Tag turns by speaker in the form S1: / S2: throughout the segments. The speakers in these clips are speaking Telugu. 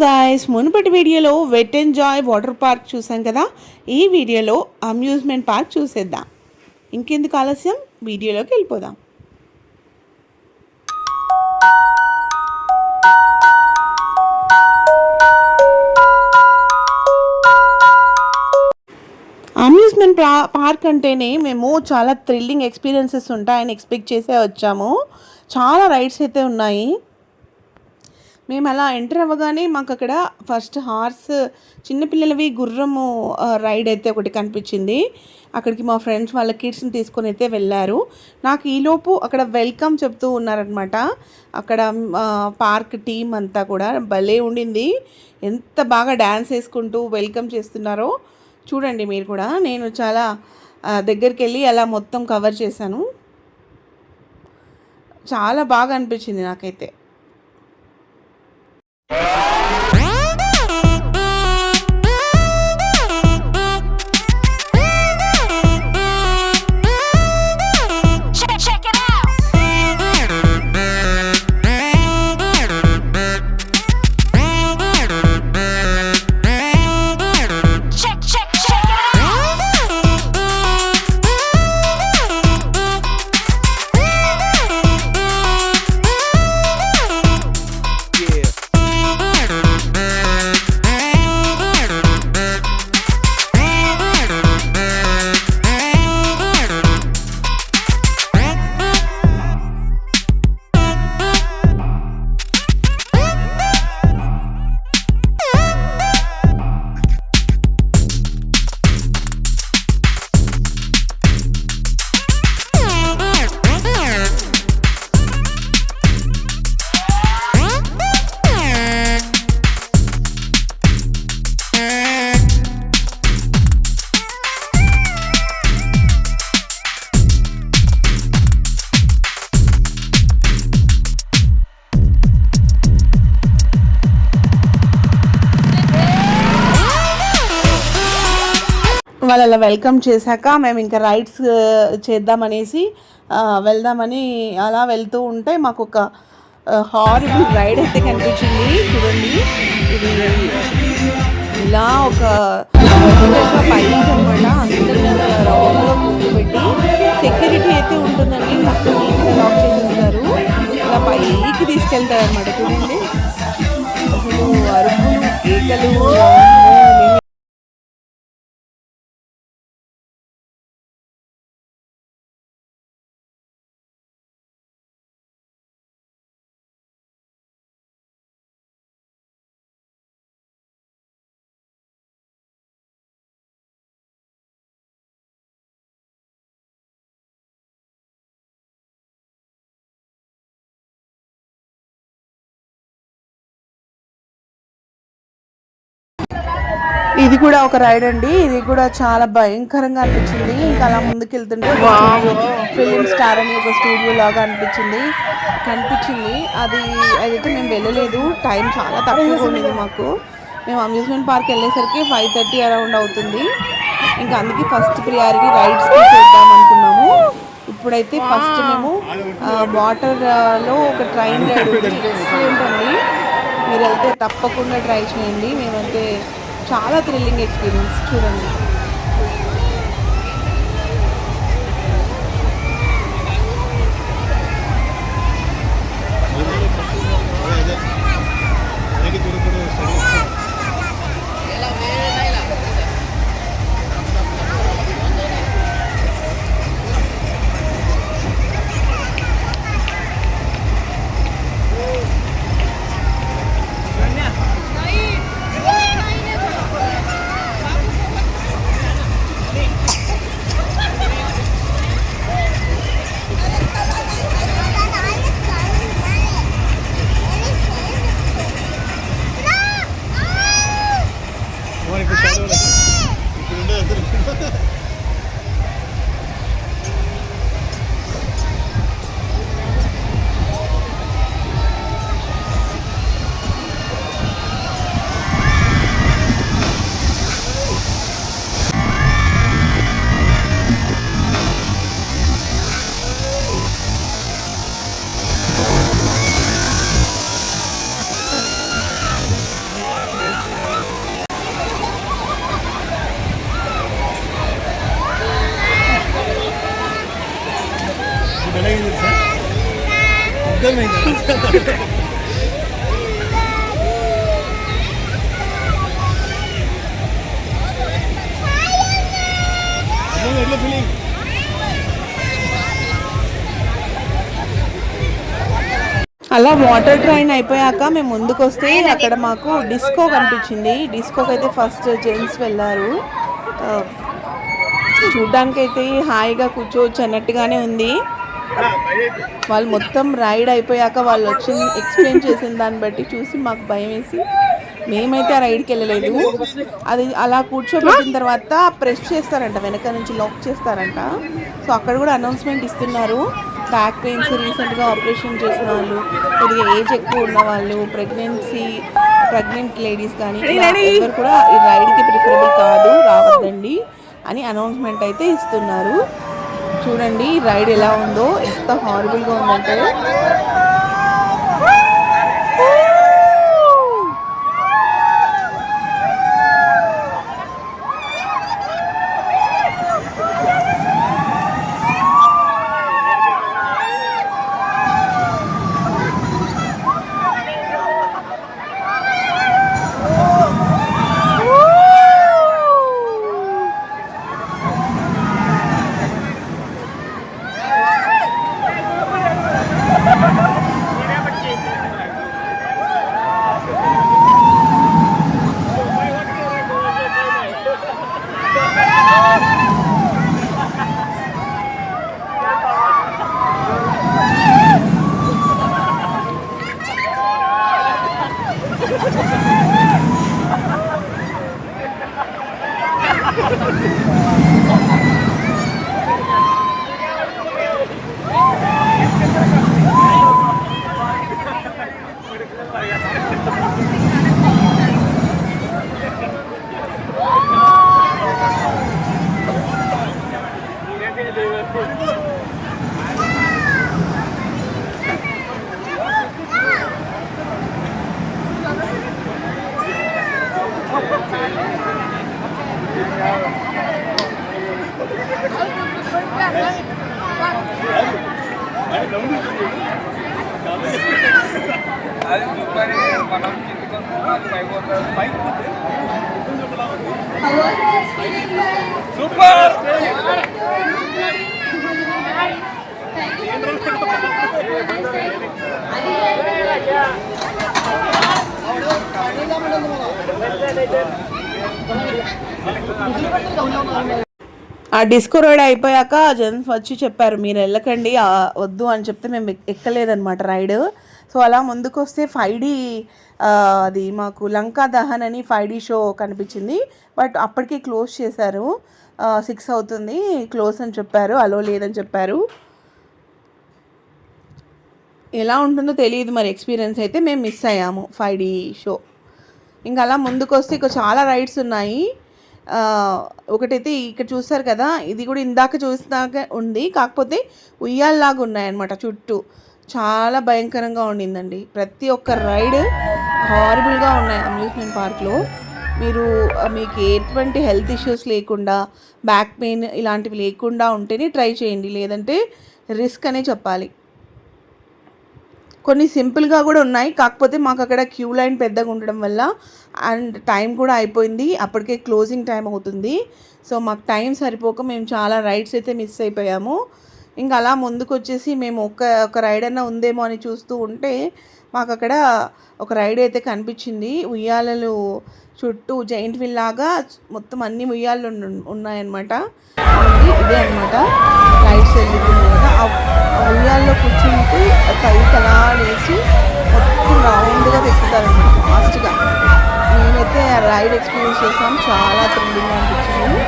S1: గాయ్స్, మునుపటి వీడియోలో Wet and Joy water park చూసాం కదా. ఈ వీడియోలో అమ్యూజ్మెంట్ పార్క్ చూసేద్దాం. ఇంకెందుకు ఆలస్యం, వీడియోలోకి వెళ్ళిపోదాం. అమ్యూజ్మెంట్ పార్క్ అంటేనే మేము చాలా థ్రిల్లింగ్ ఎక్స్పీరియన్సెస్ ఉంటాయని ఎక్స్పెక్ట్ చేసే వచ్చాము. చాలా రైడ్స్ అయితే ఉన్నాయి. మేము అలా ఎంటర్ అవ్వగానే మాకు అక్కడ ఫస్ట్ హార్స్ చిన్నపిల్లలవి గుర్రము రైడ్ అయితే ఒకటి కనిపించింది. అక్కడికి మా ఫ్రెండ్స్ వాళ్ళ కిడ్స్ని తీసుకొని అయితే వెళ్ళారు. నాకు ఈలోపు అక్కడ వెల్కమ్ చెప్తూ ఉన్నారనమాట. అక్కడ పార్క్ టీం అంతా కూడా భలే ఉండింది. ఎంత బాగా డ్యాన్స్ వేసుకుంటూ వెల్కమ్ చేస్తున్నారో చూడండి మీరు కూడా. నేను చాలా దగ్గరికి వెళ్ళి అలా మొత్తం కవర్ చేశాను. చాలా బాగా అనిపించింది నాకైతే. వాళ్ళు అలా వెల్కమ్ చేశాక మేము ఇంకా రైడ్స్ చేద్దామనేసి వెళ్దామని అలా వెళ్తూ ఉంటే మాకు ఒక హారబుల్ రైడ్ అయితే కనిపించింది. చూడండి, ఇది ఇలా ఒక పైకి అనమాట. అందరినీ రౌండ్లో కూర్చోబెట్టి సెక్యూరిటీ అయితే ఉంటుందండి. మొత్తం నీట్గా లాక్ చేసేస్తారు. ఇలా పైకి తీసుకెళ్తారు అనమాట. చూడండి, అసలు అరుపులు, కేకలు. ఇది కూడా ఒక రైడ్ అండి. ఇది కూడా చాలా భయంకరంగా అనిపించింది. ఇంకా అలా ముందుకు వెళ్తుంటే ఫిలిం స్టార్ అని ఒక స్టూడియో లాగా కనిపించింది. అదైతే మేము వెళ్ళలేదు. టైం చాలా తక్కువగా ఉండేది మాకు. మేము అమ్యూజ్మెంట్ పార్క్ వెళ్ళేసరికి 5:30 అరౌండ్ అవుతుంది. ఇంకా అందుకే ఫస్ట్ ప్రియారిటీ రైడ్స్కి చేద్దాం అనుకున్నాము. ఇప్పుడైతే ఫస్ట్ మేము వాటర్లో ఒక ట్రైన్ రైడ్ ఉంది. ఎక్సలెంట్ అండి. మీరు వెళ్తే తప్పకుండా ట్రై చేయండి. మేమైతే చాలా థ్రిల్లింగ్ ఎక్స్పీరియన్స్. చూడండి, అలా వాటర్ ట్రైన్ అయిపోయాక మేము ముందుకు వస్తే అక్కడ మాకు డిస్కో కనిపించింది. డిస్కోకి అయితే ఫస్ట్ జెంట్స్ వెళ్ళారు. చూడ్డానికైతే హాయిగా కూర్చోవచ్చు అన్నట్టుగానే ఉంది. వాళ్ళు మొత్తం రైడ్ అయిపోయాక వాళ్ళు వచ్చి ఎక్స్ప్లెయిన్ చేసిన దాన్ని బట్టి చూసి మాకు భయం వేసి మేమైతే ఆ రైడ్కి వెళ్ళలేదు. అది అలా కూర్చోబెట్టిన తర్వాత ప్రెస్ చేస్తారంట, వెనక నుంచి లాక్ చేస్తారంట. సో అక్కడ కూడా అనౌన్స్మెంట్ ఇస్తున్నారు. బ్యాక్ పెయిన్స్, రీసెంట్గా ఆపరేషన్ చేసిన వాళ్ళు, కొద్దిగా ఏజ్ ఎక్కువ ఉన్న వాళ్ళు, ప్రెగ్నెంట్ లేడీస్ కానీ ఎవరు కూడా ఈ రైడ్కి ప్రిఫరబుల్ కాదు, రావద్దండి అని అనౌన్స్మెంట్ అయితే ఇస్తున్నారు. చూడండి రైడ్ ఎలా ఉందో, ఎంత హారబుల్గా ఉందంటే.
S2: సూపర్.
S1: ఆ డిస్కో రైడ్ అయిపోయాక జెంట్స్ వచ్చి చెప్పారు మీరు వెళ్ళకండి వద్దు అని చెప్తే మేము ఎక్కలేదన్నమాట రైడ్. సో అలా ముందుకు వస్తే 5D అది మాకు లంకా దహన్ అని 5D షో కనిపించింది. బట్ అప్పటికే క్లోజ్ చేశారు, 6 అవుతుంది క్లోజ్ అని చెప్పారు, అలో లేదని చెప్పారు. ఎలా ఉంటుందో తెలియదు మరి, ఎక్స్పీరియన్స్ అయితే మేము మిస్ అయ్యాము 5D షో. ఇంకా అలా ముందుకు వస్తే ఇక చాలా రైడ్స్ ఉన్నాయి. ఒకటైతే ఇక్కడ చూస్తారు కదా, ఇది కూడా ఇందాక చూసినాక ఉంది, కాకపోతే ఉయ్యాల్లాగా ఉన్నాయన్నమాట చుట్టూ. చాలా భయంకరంగా ఉండిందండి. ప్రతి ఒక్క రైడ్ హారబుల్గా ఉన్నాయి అమ్యూజ్మెంట్ పార్క్లో. మీకు ఎటువంటి హెల్త్ ఇష్యూస్ లేకుండా, బ్యాక్ పెయిన్ ఇలాంటివి లేకుండా ఉంటేనే ట్రై చేయండి, లేదంటే రిస్క్ అనే చెప్పాలి. కొన్ని సింపుల్గా కూడా ఉన్నాయి, కాకపోతే మాకు అక్కడ క్యూ లైన్ పెద్దగా ఉండడం వల్ల అండ్ టైం కూడా అయిపోయింది, అప్పటికే క్లోజింగ్ టైం అవుతుంది. సో మాకు టైం సరిపోక మేము చాలా రైడ్స్ అయితే మిస్ అయిపోయాము. ఇంకా అలా ముందుకు వచ్చేసి మేము ఒక రైడ్ అన్నా ఉందేమో అని చూస్తూ ఉంటే మాకు అక్కడ ఒక రైడ్ అయితే కనిపించింది. ఉయ్యాలలు చుట్టూ జైంట్ వీల్ లాగా మొత్తం అన్ని ఉయ్యాలు ఉన్నాయన్నమాట. ఇదే అనమాట రైడ్స్ వెళ్తున్నాయి కదా, ఆ ఉయ్యాల్లో కూర్చుంటే పైకి అలా వేసి మొత్తం రౌండ్గా తిప్పుతారనమాట ఫాస్ట్గా. మేమైతే రైడ్ ఎక్స్పీరియన్స్ చేసాం, చాలా థ్రిల్లింగ్ అనిపించింది.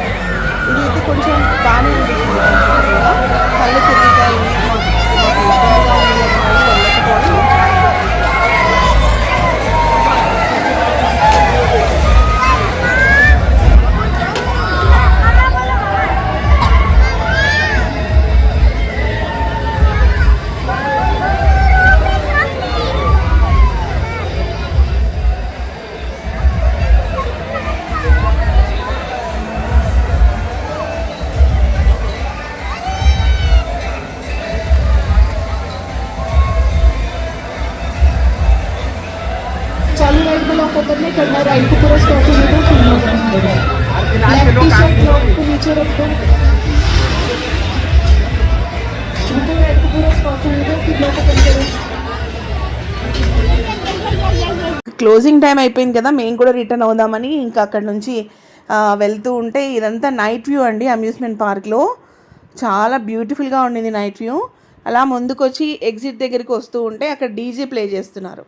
S1: ఇది అయితే కొంచెం బాగానే అనిపించింది, కళ్ళు తిరుగుతాయి, మాకు ఇబ్బందిగా ఉంది అని వెళ్ళకపోవడం.
S3: करना है, राइट को पूरा स्टॉप होने दो, फिर मूव करना है। लेफ्ट टी शर्ट ब्लॉक को नीचे रख दो, ऊपर राइट को पूरा स्टॉप होने दो, फिर ब्लॉक ओपन करो।
S1: క్లోజింగ్ టైం అయిపోయింది కదా, మేము కూడా రిటర్న్ అవుదామని ఇంకా అక్కడ నుంచి వెళ్తూ ఉంటే ఇదంతా నైట్ వ్యూ అండి. అమ్యూజ్మెంట్ పార్క్లో చాలా బ్యూటిఫుల్గా ఉండింది నైట్ వ్యూ. అలా ముందుకొచ్చి ఎగ్జిట్ దగ్గరికి వస్తూ ఉంటే అక్కడ డీజే ప్లే చేస్తున్నారు.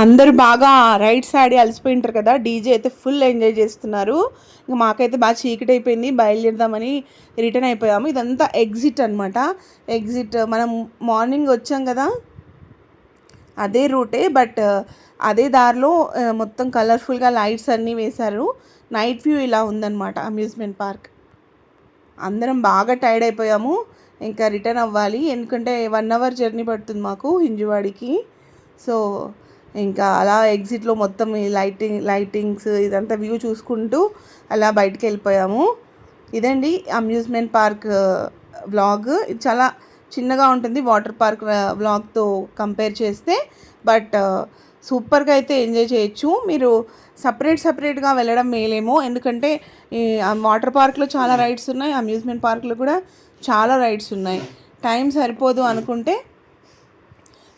S1: అందరూ బాగా రైడ్స్ ఆడి అలసిపోయింటారు కదా, డీజే అయితే ఫుల్ ఎంజాయ్ చేస్తున్నారు. ఇంకా మాకైతే బాగా చీకటి అయిపోయింది, బయలుదేరదామని రిటర్న్ అయిపోయాము. ఇదంతా ఎగ్జిట్ అనమాట. ఎగ్జిట్ మనం మార్నింగ్ వచ్చాం కదా, అదే రూటే, బట్ అదే దారిలో మొత్తం కలర్ఫుల్గా లైట్స్ అన్నీ వేశారు. నైట్ వ్యూ ఇలా ఉందన్నమాట అమ్యూజ్మెంట్ పార్క్. అందరం బాగా టైర్డ్ అయిపోయాము, ఇంకా రిటర్న్ అవ్వాలి. ఎందుకంటే 1 అవర్ జర్నీ పడుతుంది మాకు హింజువాడికి. సో ఇంకా అలా ఎగ్జిట్లో మొత్తం ఈ లైటింగ్స్ ఇదంతా వ్యూ చూసుకుంటూ అలా బయటికి వెళ్ళిపోయాము. ఇదండి అమ్యూజ్మెంట్ పార్క్ వ్లాగ్. ఇది చాలా చిన్నగా ఉంటుంది వాటర్ పార్క్ వ్లాగ్తో కంపేర్ చేస్తే, బట్ సూపర్గా అయితే ఎంజాయ్ చేయొచ్చు. మీరు సపరేట్గా వెళ్ళడం మేలేమో, ఎందుకంటే ఈ వాటర్ పార్క్లో చాలా రైడ్స్ ఉన్నాయి, అమ్యూజ్మెంట్ పార్క్లో కూడా చాలా రైడ్స్ ఉన్నాయి. టైం సరిపోదు అనుకుంటే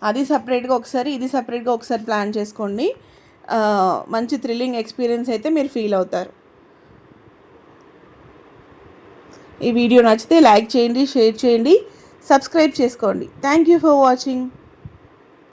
S1: అది సపరేట్గా ఒకసారి, ఇది సపరేట్గా ఒకసారి ప్లాన్ చేసుకోండి. మంచి థ్రిల్లింగ్ ఎక్స్పీరియన్స్ అయితే మీరు ఫీల్ అవుతారు. ఈ వీడియో నచ్చితే లైక్ చేయండి, షేర్ చేయండి, సబ్స్క్రైబ్ చేసుకోండి. Thank you for watching.